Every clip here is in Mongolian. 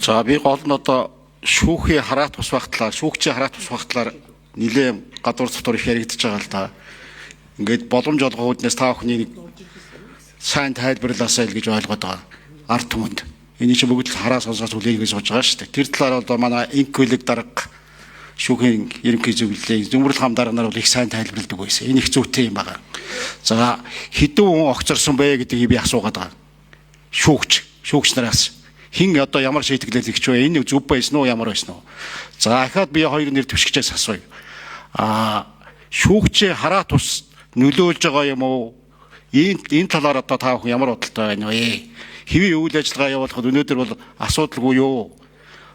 За би гол нь одоо шүүхийн хараат тус багтлаар шүүгчийн хараат тус багтлаар нэлээд гадуур дотор их яригдчихэж байгаа л да. Ингээд боломж олгох үүднээс та бүхний сайн тайлбарлаасаа л гэж ойлгоод байгаа. Ард түмэнд. Энэ чинь бүгд хараа сонсож үлээгээс сууж байгаа шүү дээ. Тэр талаар бол манай инквилэг дарга шүүхийн ерөнхий зөвлөлийн зөмрөл хам дарга нар бол их сайн тайлбарладаг байсан. Энэ их зүйтэй юм байна. За хэдэн хүн огцорсон бэ гэдгийг би асуугаад байгаа. Шүүгч нараас хин одоо ямар шийтгэлээр тэгч вэ? Энэ зөв байсан уу, ямар байсан уу? За ахаад би хоёр нэр төвшгчээс асууя. Шүүгчийн хараа тус нөлөөлж байгаа юм уу? Энэ талаар одоо та бүхэн ямар бодолтой байна вэ? Хэвийн үйл ажиллагаа явуулахад өнөөдөр бол асуудалгүй юу?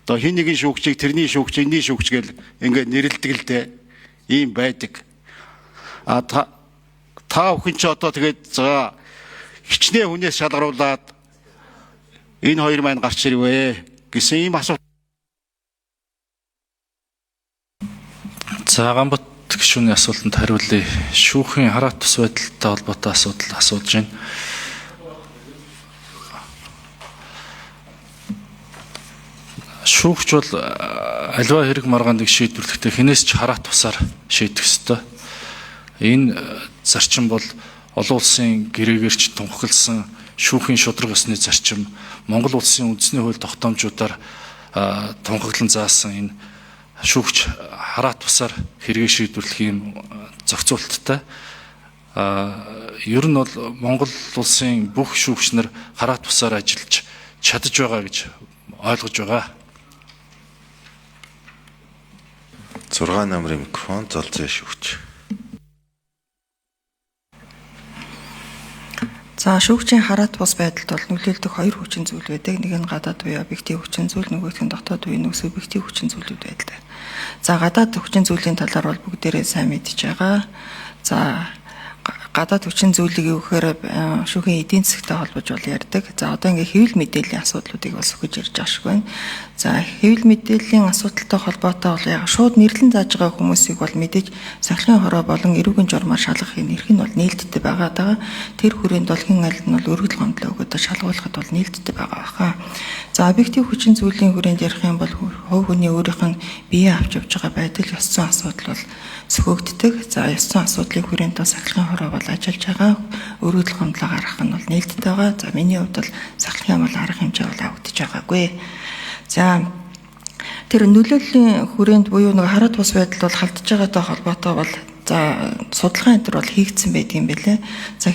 Одоо хин нэгэн шүүгчийг тэрний шүүгч, энэний шүүгч гэл ингээд нэрлдэг л дээ. Ийм байдаг. Та бүхэн ч одоо тэгээд за хичнээн хүнээс шалгаруулад энэ хоёр маань гарч ирвэ гэсэн ийм асуулт. За Ганбат гишүүний асуултанд хариулъя. Шүүхийн хараат тус байдалтай холбоотой асуудал асууж байна. Шүүгч бол аливаа хэрэг маргааныг шийдвэрлэхдээ хинээс ч хараат тусаар шийдэх ёстой. Энэ зарчим бол олон улсын гэрээгэрч тунхагласан шүүхийн шударга ёсны зарчим, Монгол улсын үндэсний хууль тогтоомжуудаар тунхаглан заасан энэ шүүгч хараат тусаар хэрэгээ шийдвэрлэх юм зохицуулттай. Ер нь бол Монгол улсын бүх шүүгч нар хараат тусаар ажиллаж чадж байгаа гэж ойлгож байгаа. 6 номерын микрофон золзоо шүүгч. За шүүгчийн хараат бус байдалд бол нөлөөлдөг хоёр хүчин зүйл байдаг. Нэг нь гадаад буюу объектив хүчин зүйл, нөгөөх нь дотоод буюу субъектив хүчин зүйлүүд байдаг. За гадаад хүчин зүйлийн талаар бол бүгдээрээ сайн мэдж байгаа. За гадаад хүчин зүйлийг юу гэхээр шүүхийн эдийн засгтай холбож бол ярьдаг. За одоо ингээ хэвлэл мэдээллийн асуудлуудыг бас өгч ярьж байгаа шиг байна. За хэвлэл мэдээллийн асуудалтай холбоотой бол яг шууд нэрлэн зааж байгаа хүмүүсийг бол мэдээж сахилгын хороо болон эрүүгийн журмаар шалгахын эрх нь бол нээлттэй байгаа даа. Тэр хүрээнд бол хэн аль нь бол өргөдөл гомдлоо өгөөд шалгуулахад бол нээлттэй байгаа баха. За объектив хүчин зүйлийн хүрээнд ярих юм бол хувь хүний өөрийнх нь бие авч явж байгаа байдал ёс зүйн асуудал бол сөхөгддөг. За ёс зүйн асуудлын хүрээнд сахилгын хороо бол ажиллаж байгаа. Өргөдөл гомдлоо гаргах нь бол нээлттэй байгаа. За миний хувьд бол сахилгын бол арга хэмжээ бол авагдаж байгаагүй. За тэр нөлөөллийн хүрээнд буюу нэг хараат бус байдал бол халдж байгаатай холбоотой бол за судалгаа энэ төр бол хийгдсэн байдаг юм байна лээ. За